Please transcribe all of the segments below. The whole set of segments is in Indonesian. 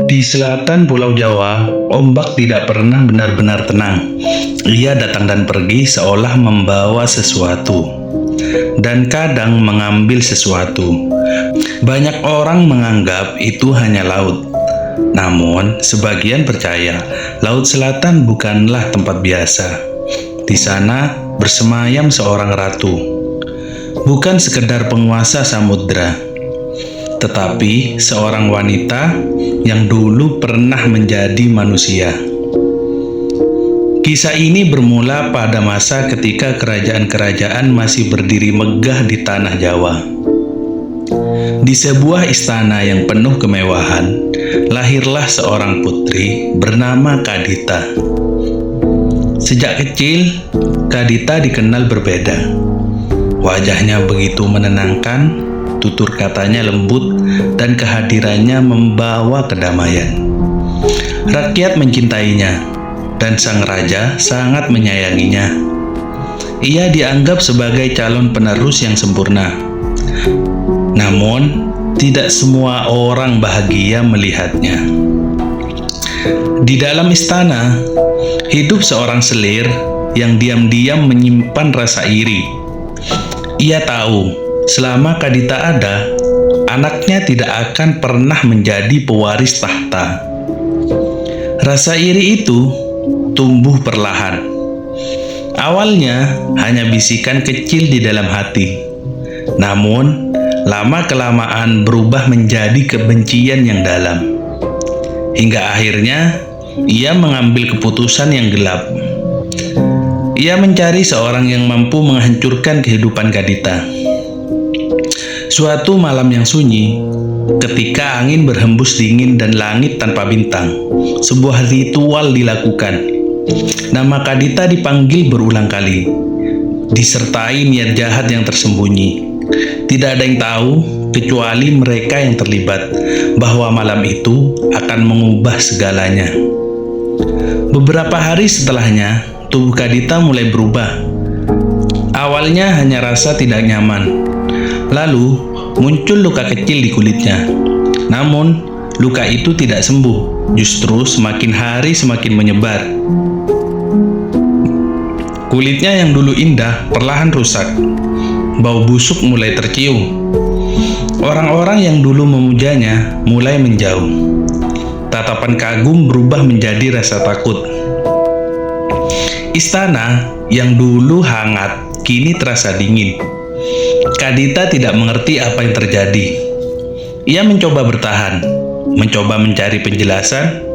Di selatan Pulau Jawa, ombak tidak pernah benar-benar tenang. Ia datang dan pergi seolah membawa sesuatu, dan kadang mengambil sesuatu. Banyak orang menganggap itu hanya laut. Namun, sebagian percaya Laut Selatan bukanlah tempat biasa. Di sana bersemayam seorang ratu. Bukan sekedar penguasa samudera, tetapi seorang wanita yang dulu pernah menjadi manusia. Kisah ini bermula pada masa ketika kerajaan-kerajaan masih berdiri megah di tanah Jawa. Di sebuah istana yang penuh kemewahan, lahirlah seorang putri bernama Kadita. Sejak kecil, Kadita dikenal berbeda. Wajahnya begitu menenangkan, tutur katanya lembut, dan kehadirannya membawa kedamaian. Rakyat mencintainya, dan sang raja sangat menyayanginya. Ia dianggap sebagai calon penerus yang sempurna. Namun, tidak semua orang bahagia melihatnya. Di dalam istana, hidup seorang selir yang diam-diam menyimpan rasa iri. Ia tahu, selama Kadita ada, anaknya tidak akan pernah menjadi pewaris tahta. Rasa iri itu tumbuh perlahan. Awalnya hanya bisikan kecil di dalam hati. Namun, lama-kelamaan berubah menjadi kebencian yang dalam. Hingga akhirnya, ia mengambil keputusan yang gelap. Ia mencari seorang yang mampu menghancurkan kehidupan Kadita. Suatu malam yang sunyi, ketika angin berhembus dingin dan langit tanpa bintang, sebuah ritual dilakukan. Nama Kadita dipanggil berulang kali, disertai niat jahat yang tersembunyi. Tidak ada yang tahu, kecuali mereka yang terlibat, bahwa malam itu akan mengubah segalanya. Beberapa hari setelahnya, tubuh Kadita mulai berubah. Awalnya hanya rasa tidak nyaman. Lalu, muncul luka kecil di kulitnya. Namun, luka itu tidak sembuh, justru semakin hari semakin menyebar. Kulitnya yang dulu indah perlahan rusak. Bau busuk mulai tercium. Orang-orang yang dulu memujanya mulai menjauh. Tatapan kagum berubah menjadi rasa takut. Istana yang dulu hangat kini terasa dingin. Kadita tidak mengerti apa yang terjadi. Ia mencoba bertahan, mencoba mencari penjelasan,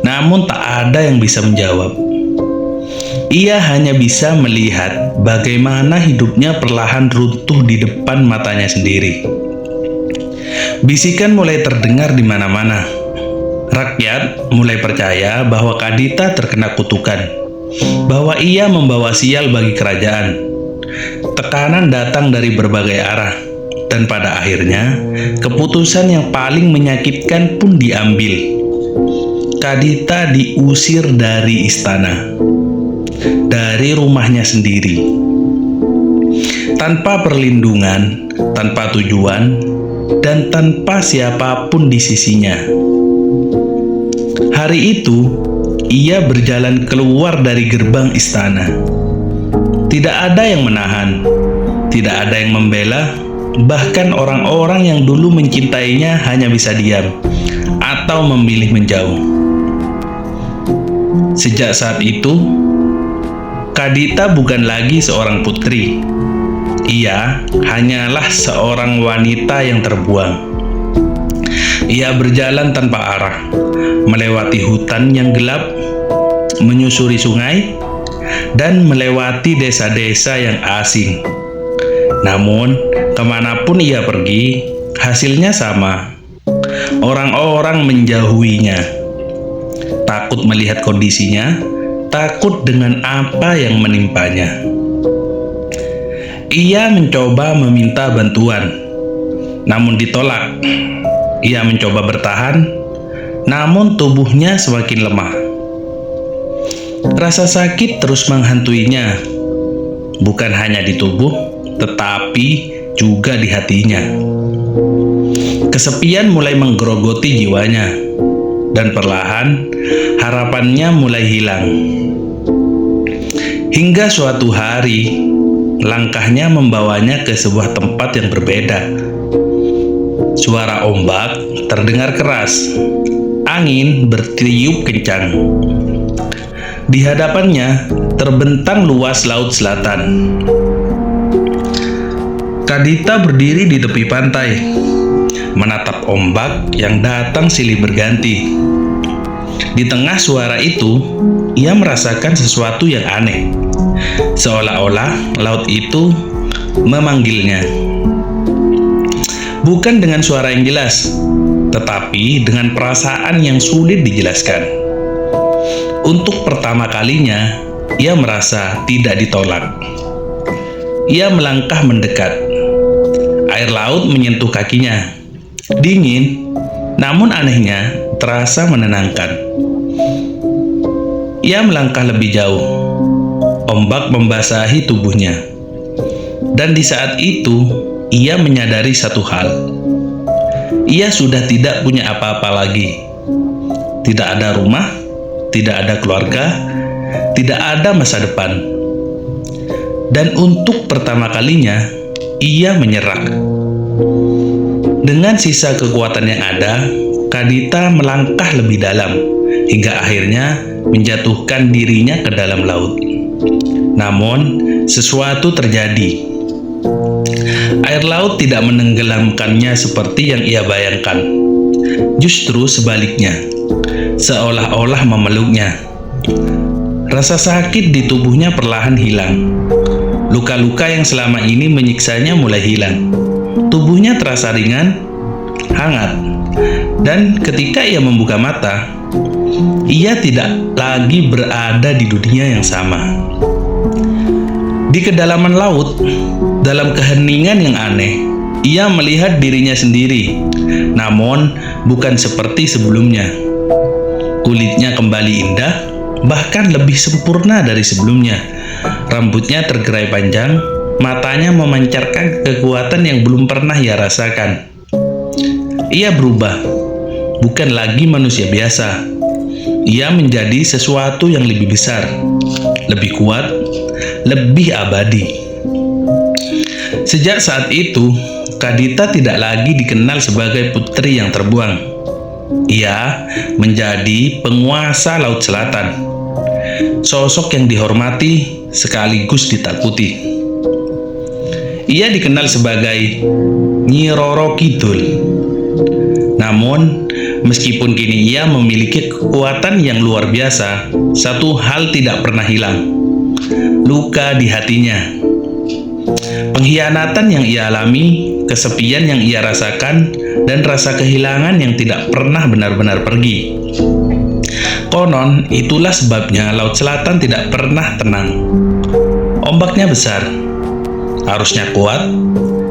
namun tak ada yang bisa menjawab. Ia hanya bisa melihat bagaimana hidupnya perlahan runtuh di depan matanya sendiri. Bisikan mulai terdengar di mana-mana. Rakyat mulai percaya bahwa Kadita terkena kutukan, bahwa ia membawa sial bagi kerajaan. Tekanan datang dari berbagai arah, dan pada akhirnya keputusan yang paling menyakitkan pun diambil. Kadita diusir dari istana, dari rumahnya sendiri, tanpa perlindungan, tanpa tujuan, dan tanpa siapapun di sisinya. Hari itu, ia berjalan keluar dari gerbang istana. Tidak ada yang menahan, tidak ada yang membela, bahkan orang-orang yang dulu mencintainya hanya bisa diam atau memilih menjauh. Sejak saat itu, Kadita bukan lagi seorang putri. Ia hanyalah seorang wanita yang terbuang. Ia berjalan tanpa arah, melewati hutan yang gelap, menyusuri sungai, dan melewati desa-desa yang asing. Namun, kemanapun ia pergi, hasilnya sama. Orang-orang menjauhinya, takut melihat kondisinya, takut dengan apa yang menimpanya. Ia mencoba meminta bantuan, namun ditolak. Ia mencoba bertahan, namun tubuhnya semakin lemah. Rasa sakit terus menghantuinya, bukan hanya di tubuh, tetapi juga di hatinya. Kesepian mulai menggerogoti jiwanya. dan perlahan harapannya mulai hilang. Hingga suatu hari, langkahnya membawanya ke sebuah tempat yang berbeda. Suara ombak terdengar keras, angin bertiup kencang. Di hadapannya terbentang luas laut selatan. Kadita berdiri di tepi pantai, menatap ombak yang datang silih berganti. Di tengah suara itu, ia merasakan sesuatu yang aneh, seolah-olah laut itu memanggilnya. Bukan dengan suara yang jelas, tetapi dengan perasaan yang sulit dijelaskan. Untuk pertama kalinya, ia merasa tidak ditolak. Ia melangkah mendekat. Air laut menyentuh kakinya. Dingin, namun anehnya terasa menenangkan. Ia melangkah lebih jauh. Ombak membasahi tubuhnya. Dan di saat itu, ia menyadari satu hal. Ia sudah tidak punya apa-apa lagi. Tidak ada rumah, tidak ada keluarga, tidak ada masa depan. Dan untuk pertama kalinya, ia menyerah. Dengan sisa kekuatan yang ada, Kadita melangkah lebih dalam, hingga akhirnya menjatuhkan dirinya ke dalam laut. Namun, sesuatu terjadi. Air laut tidak menenggelamkannya seperti yang ia bayangkan. Justru sebaliknya, seolah-olah memeluknya. Rasa sakit di tubuhnya perlahan hilang. Luka-luka yang selama ini menyiksanya mulai hilang. Tubuhnya terasa ringan, hangat, dan ketika ia membuka mata, ia tidak lagi berada di dunia yang sama. Di kedalaman laut, dalam keheningan yang aneh, ia melihat dirinya sendiri, namun bukan seperti sebelumnya. Kulitnya kembali indah, bahkan lebih sempurna dari sebelumnya. Rambutnya tergerai panjang, matanya memancarkan kekuatan yang belum pernah ia rasakan. Ia berubah, bukan lagi manusia biasa. Ia menjadi sesuatu yang lebih besar, lebih kuat, lebih abadi. Sejak saat itu, Kadita tidak lagi dikenal sebagai putri yang terbuang. Ia menjadi penguasa Laut Selatan, sosok yang dihormati sekaligus ditakuti. Ia dikenal sebagai Nyi Roro Kidul. Namun, meskipun kini ia memiliki kekuatan yang luar biasa, satu hal tidak pernah hilang: luka di hatinya. Pengkhianatan yang ia alami, kesepian yang ia rasakan, dan rasa kehilangan yang tidak pernah benar-benar pergi. Konon, itulah sebabnya Laut Selatan tidak pernah tenang. Ombaknya besar, arusnya kuat,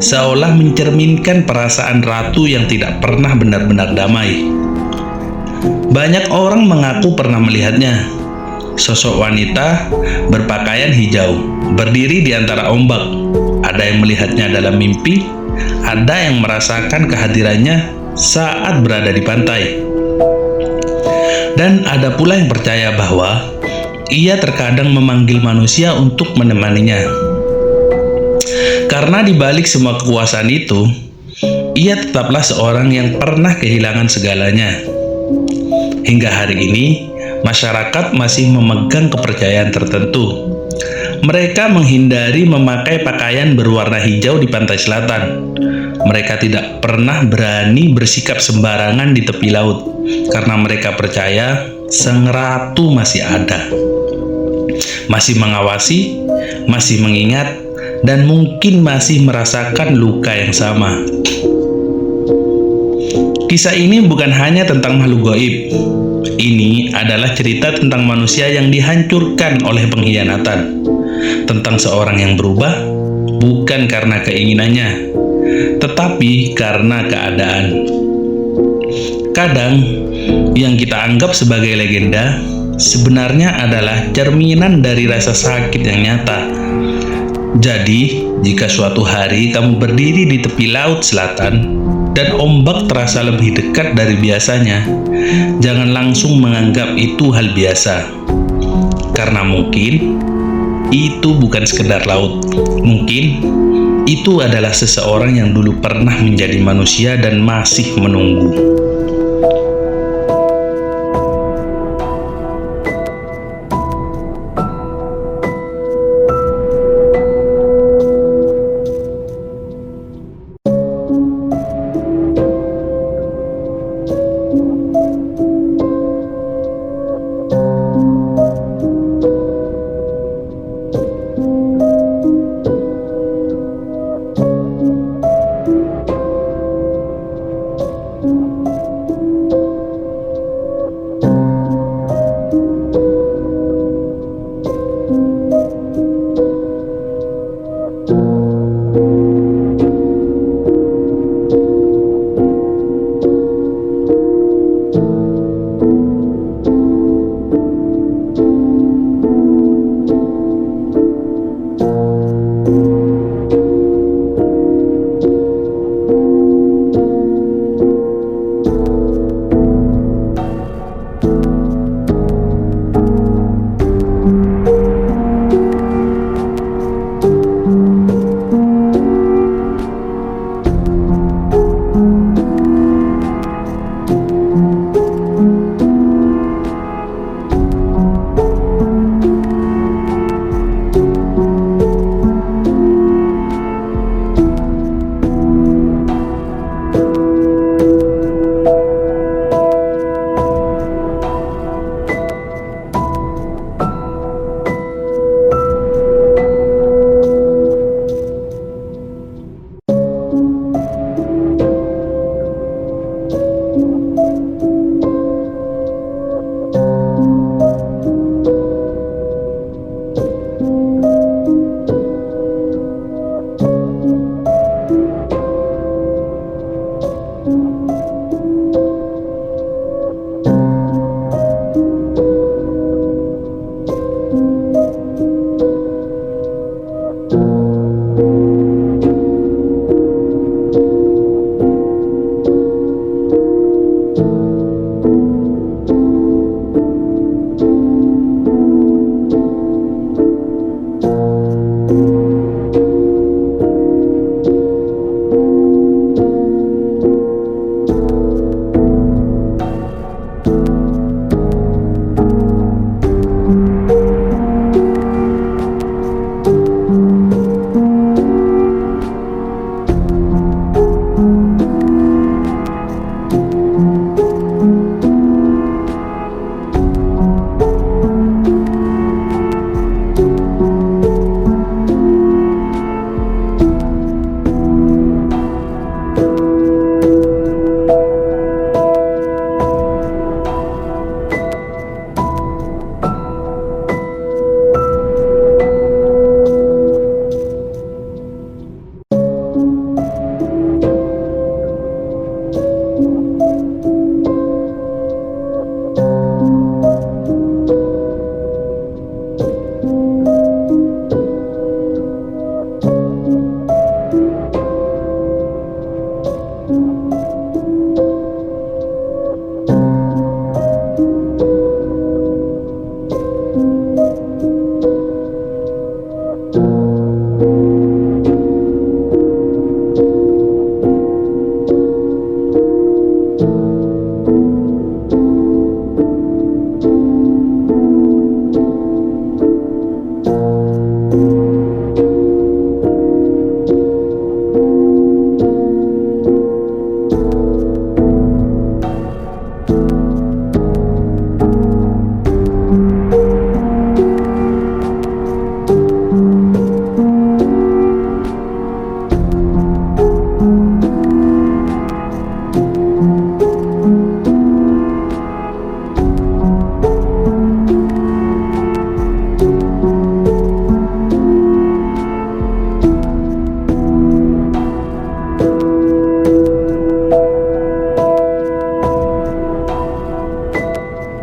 seolah mencerminkan perasaan ratu yang tidak pernah benar-benar damai. Banyak orang mengaku pernah melihatnya. Sosok wanita berpakaian hijau, berdiri di antara ombak. Ada yang melihatnya dalam mimpi, ada yang merasakan kehadirannya saat berada di pantai. Dan ada pula yang percaya bahwa ia terkadang memanggil manusia untuk menemaninya. Karena di balik semua kekuasaan itu, ia tetaplah seorang yang pernah kehilangan segalanya. Hingga hari ini, masyarakat masih memegang kepercayaan tertentu. Mereka menghindari memakai pakaian berwarna hijau di pantai selatan. Mereka tidak pernah berani bersikap sembarangan di tepi laut, karena mereka percaya sang ratu masih ada, masih mengawasi, masih mengingat, dan mungkin masih merasakan luka yang sama. Kisah ini bukan hanya tentang makhluk gaib. Ini adalah cerita tentang manusia yang dihancurkan oleh pengkhianatan, tentang seorang yang berubah bukan karena keinginannya, tetapi karena keadaan. Kadang, yang kita anggap sebagai legenda sebenarnya adalah cerminan dari rasa sakit yang nyata. Jadi, jika suatu hari kamu berdiri di tepi laut selatan dan ombak terasa lebih dekat dari biasanya, jangan langsung menganggap itu hal biasa. Karena mungkin itu bukan sekedar laut. Mungkin itu adalah seseorang yang dulu pernah menjadi manusia dan masih menunggu.